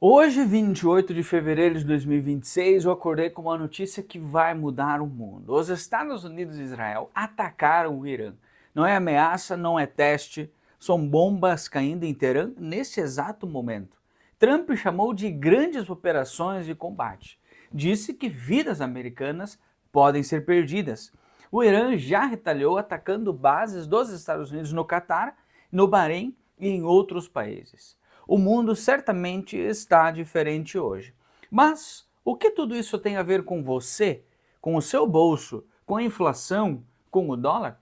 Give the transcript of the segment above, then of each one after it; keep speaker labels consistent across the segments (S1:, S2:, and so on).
S1: Hoje, 28 de fevereiro de 2026, eu acordei com uma notícia que vai mudar o mundo. Os Estados Unidos e Israel atacaram o Irã. Não é ameaça, não é teste, são bombas caindo em Teherã nesse exato momento. Trump chamou de grandes operações de combate. Disse que vidas americanas podem ser perdidas. O Irã já retaliou atacando bases dos Estados Unidos no Catar, no Bahrein e em outros países. O mundo certamente está diferente hoje. Mas o que tudo isso tem a ver com você, com o seu bolso, com a inflação, com o dólar?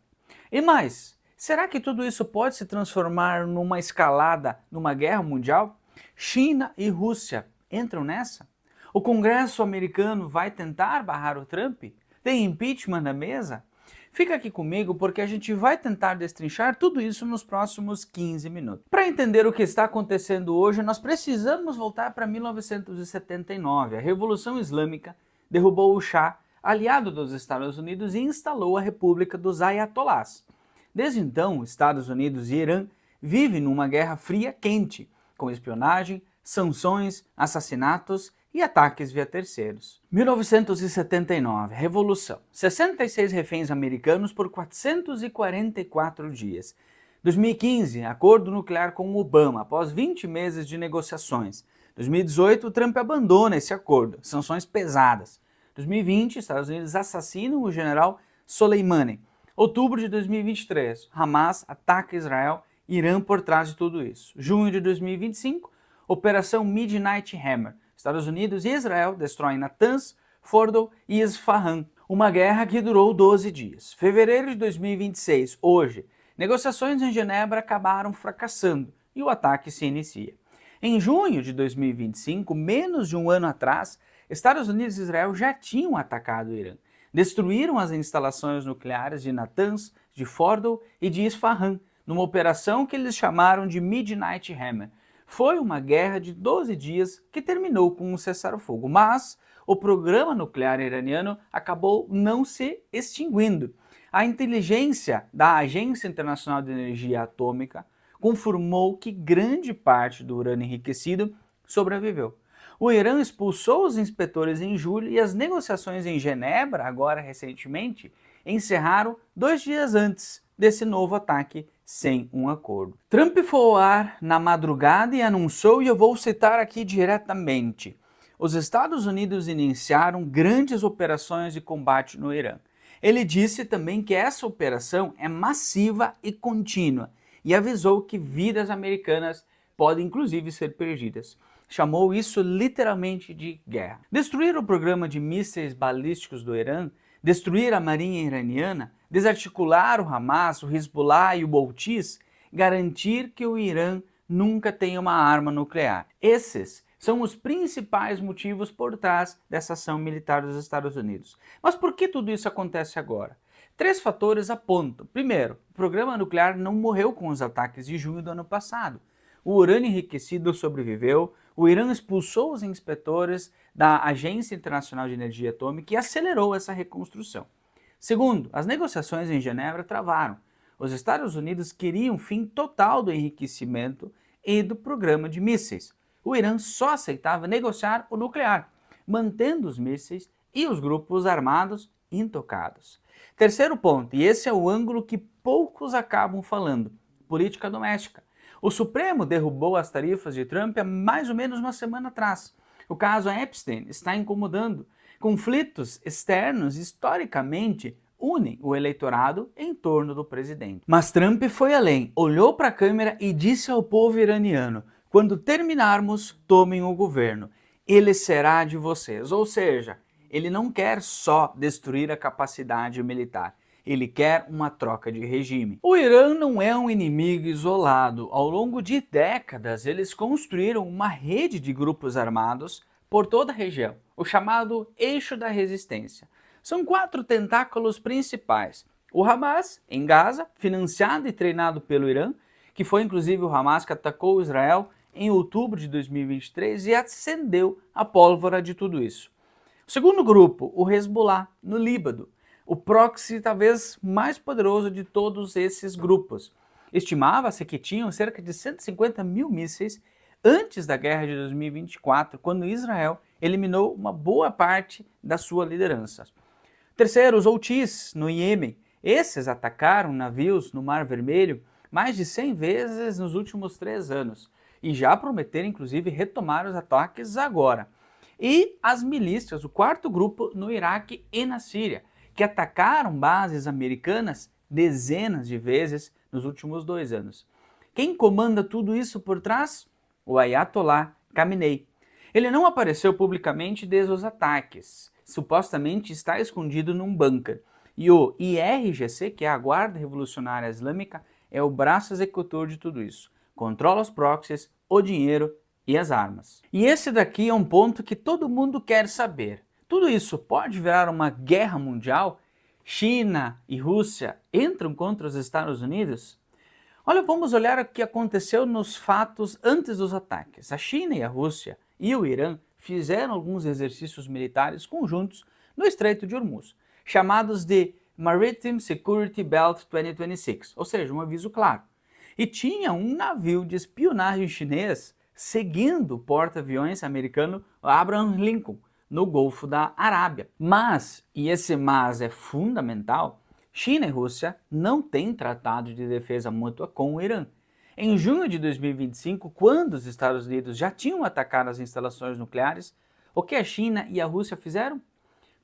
S1: E mais, será que tudo isso pode se transformar numa escalada, numa guerra mundial? China e Rússia entram nessa? O Congresso americano vai tentar barrar o Trump? Tem impeachment na mesa? Fica aqui comigo porque a gente vai tentar destrinchar tudo isso nos próximos 15 minutos. Para entender o que está acontecendo hoje, nós precisamos voltar para 1979. A Revolução Islâmica derrubou o Shah, aliado dos Estados Unidos, e instalou a República dos Ayatollahs. Desde então, Estados Unidos e Irã vivem numa guerra fria quente, com espionagem, sanções, assassinatos e ataques via terceiros. 1979, Revolução. 66 reféns americanos por 444 dias. 2015, acordo nuclear com Obama, após 20 meses de negociações. 2018, Trump abandona esse acordo, sanções pesadas. 2020, Estados Unidos assassinam o general Soleimani. Outubro de 2023, Hamas ataca Israel, Irã por trás de tudo isso. Junho de 2025, Operação Midnight Hammer. Estados Unidos e Israel destroem Natanz, Fordow e Isfahan, uma guerra que durou 12 dias. Fevereiro de 2026, hoje, negociações em Genebra acabaram fracassando e o ataque se inicia. Em junho de 2025, menos de um ano atrás, Estados Unidos e Israel já tinham atacado o Irã. Destruíram as instalações nucleares de Natanz, de Fordow e de Isfahan, numa operação que eles chamaram de Midnight Hammer. Foi uma guerra de 12 dias que terminou com um cessar-fogo, mas o programa nuclear iraniano acabou não se extinguindo. A inteligência da Agência Internacional de Energia Atômica confirmou que grande parte do urânio enriquecido sobreviveu. O Irã expulsou os inspetores em julho e as negociações em Genebra, agora recentemente, encerraram 2 dias antes desse novo ataque sem um acordo. Trump foi ao ar na madrugada e anunciou, e eu vou citar aqui diretamente, os Estados Unidos iniciaram grandes operações de combate no Irã. Ele disse também que essa operação é massiva e contínua e avisou que vidas americanas podem inclusive ser perdidas. Chamou isso literalmente de guerra. Destruir o programa de mísseis balísticos do Irã, destruir a marinha iraniana, desarticular o Hamas, o Hezbollah e o Houthis, garantir que o Irã nunca tenha uma arma nuclear. Esses são os principais motivos por trás dessa ação militar dos Estados Unidos. Mas por que tudo isso acontece agora? 3 fatores apontam. Primeiro, o programa nuclear não morreu com os ataques de junho do ano passado. O urânio enriquecido sobreviveu, o Irã expulsou os inspetores da Agência Internacional de Energia Atômica e acelerou essa reconstrução. Segundo, as negociações em Genebra travaram. Os Estados Unidos queriam fim total do enriquecimento e do programa de mísseis. O Irã só aceitava negociar o nuclear, mantendo os mísseis e os grupos armados intocados. Terceiro ponto, e esse é o ângulo que poucos acabam falando, política doméstica. O Supremo derrubou as tarifas de Trump há mais ou menos uma semana atrás. O caso Epstein está incomodando. Conflitos externos, historicamente, unem o eleitorado em torno do presidente. Mas Trump foi além, olhou para a câmera e disse ao povo iraniano: quando terminarmos, tomem o governo. Ele será de vocês. Ou seja, ele não quer só destruir a capacidade militar. Ele quer uma troca de regime. O Irã não é um inimigo isolado. Ao longo de décadas, eles construíram uma rede de grupos armados por toda a região, o chamado Eixo da Resistência. São 4 tentáculos principais. O Hamas, em Gaza, financiado e treinado pelo Irã, que foi inclusive o Hamas que atacou Israel em outubro de 2023 e acendeu a pólvora de tudo isso. O segundo grupo, o Hezbollah, no Líbano, o proxy talvez mais poderoso de todos esses grupos. Estimava-se que tinham cerca de 150 mil mísseis antes da guerra de 2024, quando Israel eliminou uma boa parte da sua liderança. Terceiro, os Houthis, no Iêmen. Esses atacaram navios no Mar Vermelho mais de 100 vezes nos últimos 3 anos e já prometeram, inclusive, retomar os ataques agora. E as milícias, o quarto grupo, no Iraque e na Síria, que atacaram bases americanas dezenas de vezes nos últimos 2 anos. Quem comanda tudo isso por trás? O Ayatollah Khamenei. Ele não apareceu publicamente desde os ataques, supostamente está escondido num bunker. E o IRGC, que é a Guarda Revolucionária Islâmica, é o braço executor de tudo isso. Controla os proxies, o dinheiro e as armas. E esse daqui é um ponto que todo mundo quer saber. Tudo isso pode virar uma guerra mundial? China e Rússia entram contra os Estados Unidos? Olha, vamos olhar o que aconteceu nos fatos antes dos ataques. A China e a Rússia e o Irã fizeram alguns exercícios militares conjuntos no Estreito de Hormuz, chamados de Maritime Security Belt 2026, ou seja, um aviso claro. E tinha um navio de espionagem chinês seguindo o porta-aviões americano Abraham Lincoln, no Golfo da Arábia. Mas, e esse mas é fundamental, China e Rússia não têm tratado de defesa mútua com o Irã. Em junho de 2025, quando os Estados Unidos já tinham atacado as instalações nucleares, o que a China e a Rússia fizeram?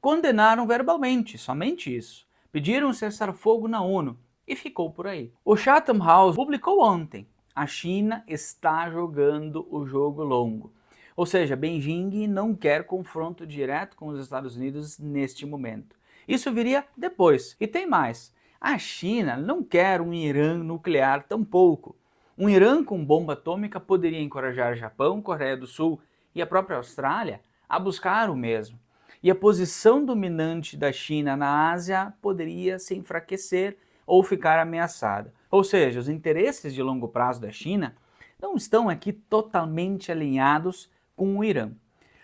S1: Condenaram verbalmente, somente isso. Pediram cessar-fogo na ONU e ficou por aí. O Chatham House publicou ontem: a China está jogando o jogo longo. Ou seja, Beijing não quer confronto direto com os Estados Unidos neste momento. Isso viria depois. E tem mais. A China não quer um Irã nuclear tampouco. Um Irã com bomba atômica poderia encorajar Japão, Coreia do Sul e a própria Austrália a buscar o mesmo. E a posição dominante da China na Ásia poderia se enfraquecer ou ficar ameaçada. Ou seja, os interesses de longo prazo da China não estão aqui totalmente alinhados com o Irã.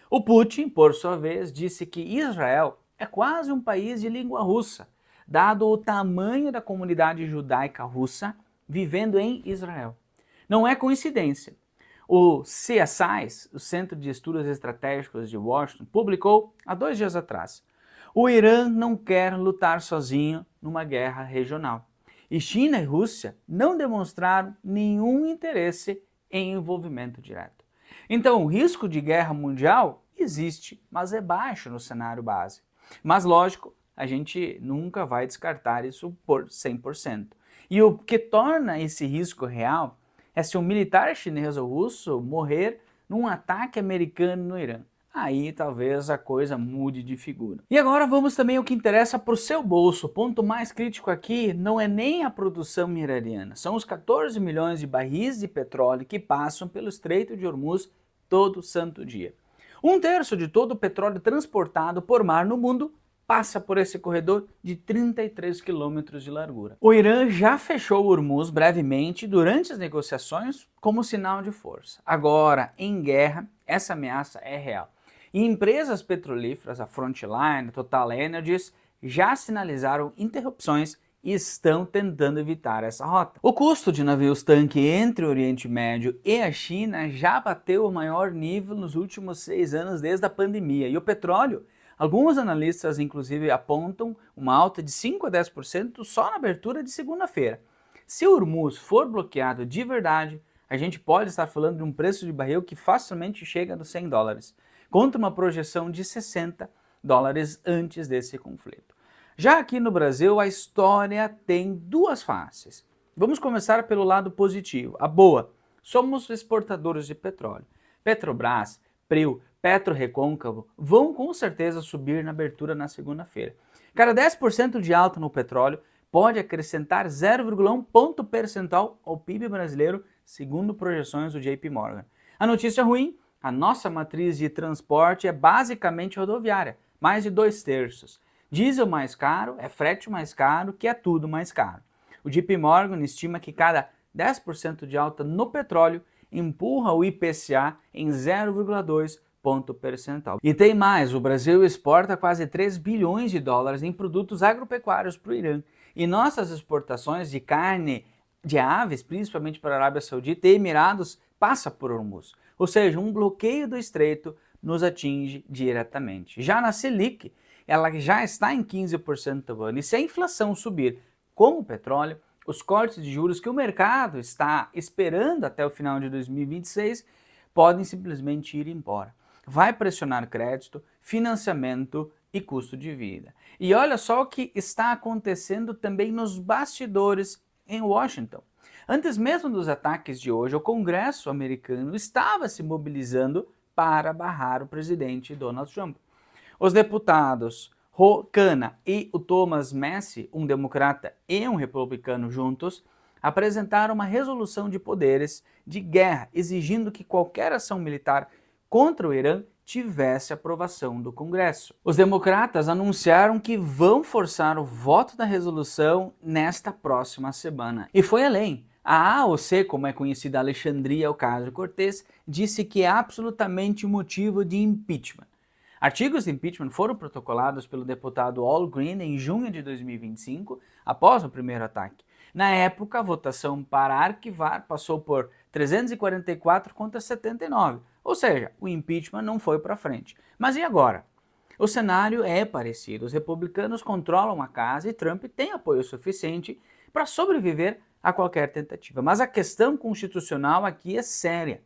S1: O Putin, por sua vez, disse que Israel é quase um país de língua russa, dado o tamanho da comunidade judaica russa vivendo em Israel. Não é coincidência. O CSIS, o Centro de Estudos Estratégicos de Washington, publicou há 2 dias atrás: o Irã não quer lutar sozinho numa guerra regional. E China e Rússia não demonstraram nenhum interesse em envolvimento direto. Então, o risco de guerra mundial existe, mas é baixo no cenário base. Mas, lógico, a gente nunca vai descartar isso por 100%. E o que torna esse risco real é se um militar chinês ou russo morrer num ataque americano no Irã. Aí talvez a coisa mude de figura. E agora vamos também ao que interessa para o seu bolso. O ponto mais crítico aqui não é nem a produção iraniana, são os 14 milhões de barris de petróleo que passam pelo Estreito de Hormuz todo santo dia. 1/3 de todo o petróleo transportado por mar no mundo passa por esse corredor de 33 quilômetros de largura. O Irã já fechou Hormuz brevemente durante as negociações como sinal de força. Agora, em guerra, essa ameaça é real. E empresas petrolíferas, a Frontline, a Total Energies, já sinalizaram interrupções e estão tentando evitar essa rota. O custo de navios-tanque entre o Oriente Médio e a China já bateu o maior nível nos últimos 6 anos desde a pandemia. E o petróleo, alguns analistas inclusive apontam uma alta de 5 a 10% só na abertura de segunda-feira. Se o Hormuz for bloqueado de verdade, a gente pode estar falando de um preço de barril que facilmente chega nos $100, contra uma projeção de $60 antes desse conflito. Já aqui no Brasil, a história tem 2 faces. Vamos começar pelo lado positivo, a boa. Somos exportadores de petróleo. Petrobras, Prio, PetroRecôncavo vão com certeza subir na abertura na segunda-feira. Cada 10% de alta no petróleo pode acrescentar 0,1 ponto percentual ao PIB brasileiro, segundo projeções do JP Morgan. A notícia ruim: a nossa matriz de transporte é basicamente rodoviária, mais de 2/3. Diesel mais caro é frete mais caro, que é tudo mais caro. O JP Morgan estima que cada 10% de alta no petróleo empurra o IPCA em 0,2 ponto percentual. E tem mais: o Brasil exporta quase 3 bilhões de dólares em produtos agropecuários para o Irã. E nossas exportações de carne de aves, principalmente para a Arábia Saudita e Emirados, passa por Hormuz. Ou seja, um bloqueio do estreito nos atinge diretamente. Já na Selic, ela já está em 15% ao ano. E se a inflação subir como o petróleo, os cortes de juros que o mercado está esperando até o final de 2026 podem simplesmente ir embora. Vai pressionar crédito, financiamento e custo de vida. E olha só o que está acontecendo também nos bastidores em Washington. Antes mesmo dos ataques de hoje, o Congresso americano estava se mobilizando para barrar o presidente Donald Trump. Os deputados Ro Khanna e o Thomas Massie, um democrata e um republicano juntos, apresentaram uma resolução de poderes de guerra exigindo que qualquer ação militar contra o Irã tivesse aprovação do Congresso. Os democratas anunciaram que vão forçar o voto da resolução nesta próxima semana. E foi além. A AOC, como é conhecida Alexandria Ocasio-Cortez, disse que é absolutamente motivo de impeachment. Artigos de impeachment foram protocolados pelo deputado Al Green em junho de 2025, após o primeiro ataque. Na época, a votação para arquivar passou por 344 contra 79, ou seja, o impeachment não foi para frente. Mas e agora? O cenário é parecido. Os republicanos controlam a casa e Trump tem apoio suficiente para sobreviver a qualquer tentativa. Mas a questão constitucional aqui é séria.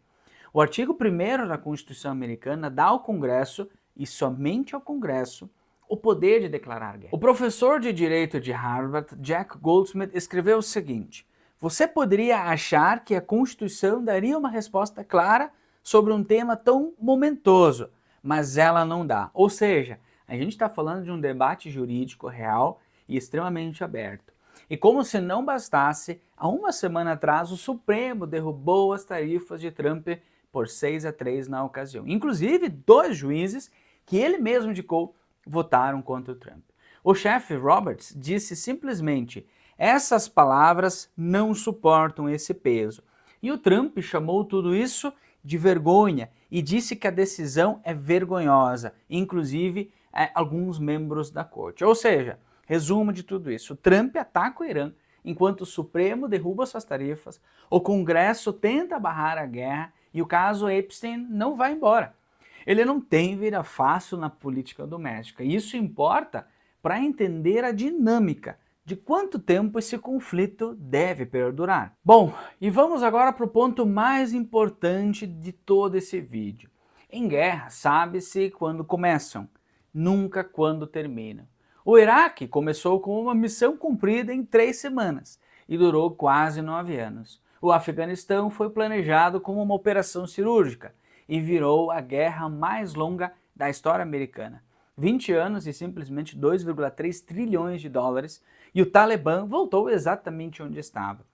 S1: O artigo 1º da Constituição americana dá ao Congresso, e somente ao Congresso, o poder de declarar guerra. O professor de Direito de Harvard, Jack Goldsmith, escreveu o seguinte: você poderia achar que a Constituição daria uma resposta clara sobre um tema tão momentoso, mas ela não dá. Ou seja, a gente está falando de um debate jurídico real e extremamente aberto. E como se não bastasse, há uma semana atrás o Supremo derrubou as tarifas de Trump por 6-3 na ocasião. Inclusive, 2 juízes que ele mesmo indicou votaram contra o Trump. O chefe Roberts disse simplesmente: essas palavras não suportam esse peso. E o Trump chamou tudo isso de vergonha e disse que a decisão é vergonhosa, inclusive alguns membros da corte. Ou seja, resumo de tudo isso: o Trump ataca o Irã, enquanto o Supremo derruba suas tarifas, o Congresso tenta barrar a guerra e o caso Epstein não vai embora. Ele não tem vira fácil na política doméstica. E isso importa para entender a dinâmica de quanto tempo esse conflito deve perdurar. Bom, e vamos agora para o ponto mais importante de todo esse vídeo. Em guerra, sabe-se quando começam, nunca quando terminam. O Iraque começou com uma missão cumprida em 3 semanas e durou quase 9 anos. O Afeganistão foi planejado como uma operação cirúrgica e virou a guerra mais longa da história americana. 20 anos e simplesmente 2,3 trilhões de dólares, e o Talibã voltou exatamente onde estava.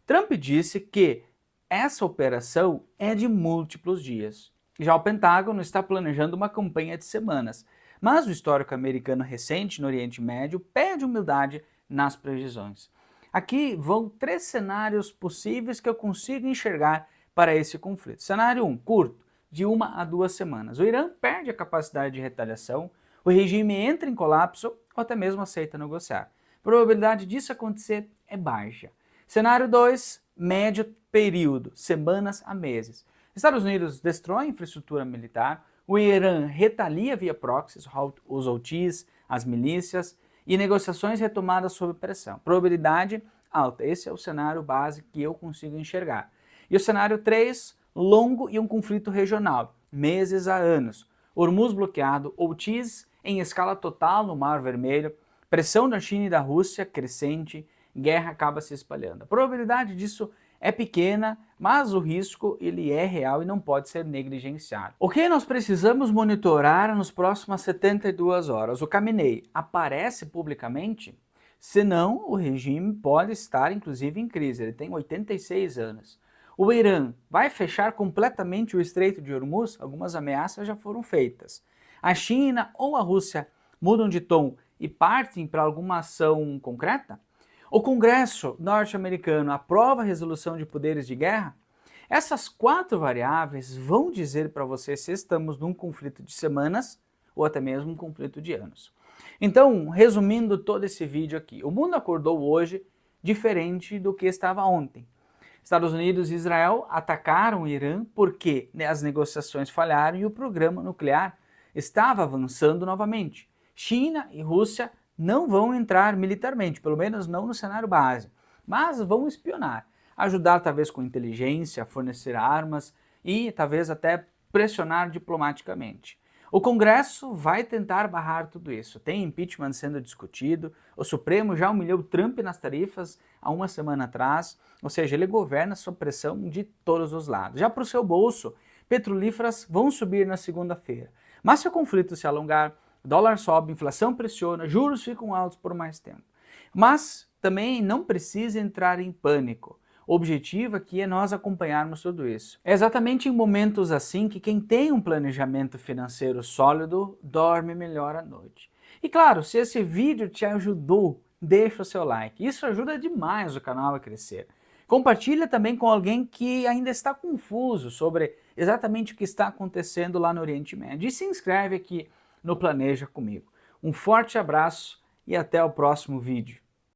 S1: Trump disse que essa operação é de múltiplos dias. Já o Pentágono está planejando uma campanha de semanas, mas o histórico americano recente no Oriente Médio pede humildade nas previsões. Aqui vão 3 cenários possíveis que eu consigo enxergar para esse conflito. Cenário 1, curto, de 1 a 2 semanas. O Irã perde a capacidade de retaliação, o regime entra em colapso ou até mesmo aceita negociar. A probabilidade disso acontecer é baixa. Cenário 2, médio período, semanas a meses. Estados Unidos destrói a infraestrutura militar, o Irã retalia via proxies, os Houthis, as milícias, e negociações retomadas sob pressão. Probabilidade alta. Esse é o cenário base que eu consigo enxergar. E o cenário 3, longo e um conflito regional, meses a anos. Hormuz bloqueado, Houthis em escala total no Mar Vermelho, pressão da China e da Rússia crescente, guerra acaba se espalhando. A probabilidade disso é pequena, mas o risco ele é real e não pode ser negligenciado. O que nós precisamos monitorar nas próximas 72 horas? O Khamenei aparece publicamente? Senão, o regime pode estar inclusive em crise. Ele tem 86 anos. O Irã vai fechar completamente o Estreito de Hormuz? Algumas ameaças já foram feitas. A China ou a Rússia mudam de tom e partem para alguma ação concreta? O Congresso norte-americano aprova a resolução de poderes de guerra? Essas 4 variáveis vão dizer para você se estamos num conflito de semanas ou até mesmo um conflito de anos. Então, resumindo todo esse vídeo aqui, o mundo acordou hoje diferente do que estava ontem. Estados Unidos e Israel atacaram o Irã porque as negociações falharam e o programa nuclear estava avançando novamente. China e Rússia não vão entrar militarmente, pelo menos não no cenário base, mas vão espionar, ajudar talvez com inteligência, fornecer armas e talvez até pressionar diplomaticamente. O Congresso vai tentar barrar tudo isso. Tem impeachment sendo discutido, o Supremo já humilhou Trump nas tarifas há uma semana atrás, ou seja, ele governa sob pressão de todos os lados. Já para o seu bolso, petrolíferas vão subir na segunda-feira. Mas se o conflito se alongar, dólar sobe, inflação pressiona, juros ficam altos por mais tempo. Mas também não precisa entrar em pânico. O objetivo aqui é nós acompanharmos tudo isso. É exatamente em momentos assim que quem tem um planejamento financeiro sólido dorme melhor à noite. E claro, se esse vídeo te ajudou, deixa o seu like. Isso ajuda demais o canal a crescer. Compartilha também com alguém que ainda está confuso sobre exatamente o que está acontecendo lá no Oriente Médio. E se inscreve aqui no Planeja Comigo. Um forte abraço e até o próximo vídeo.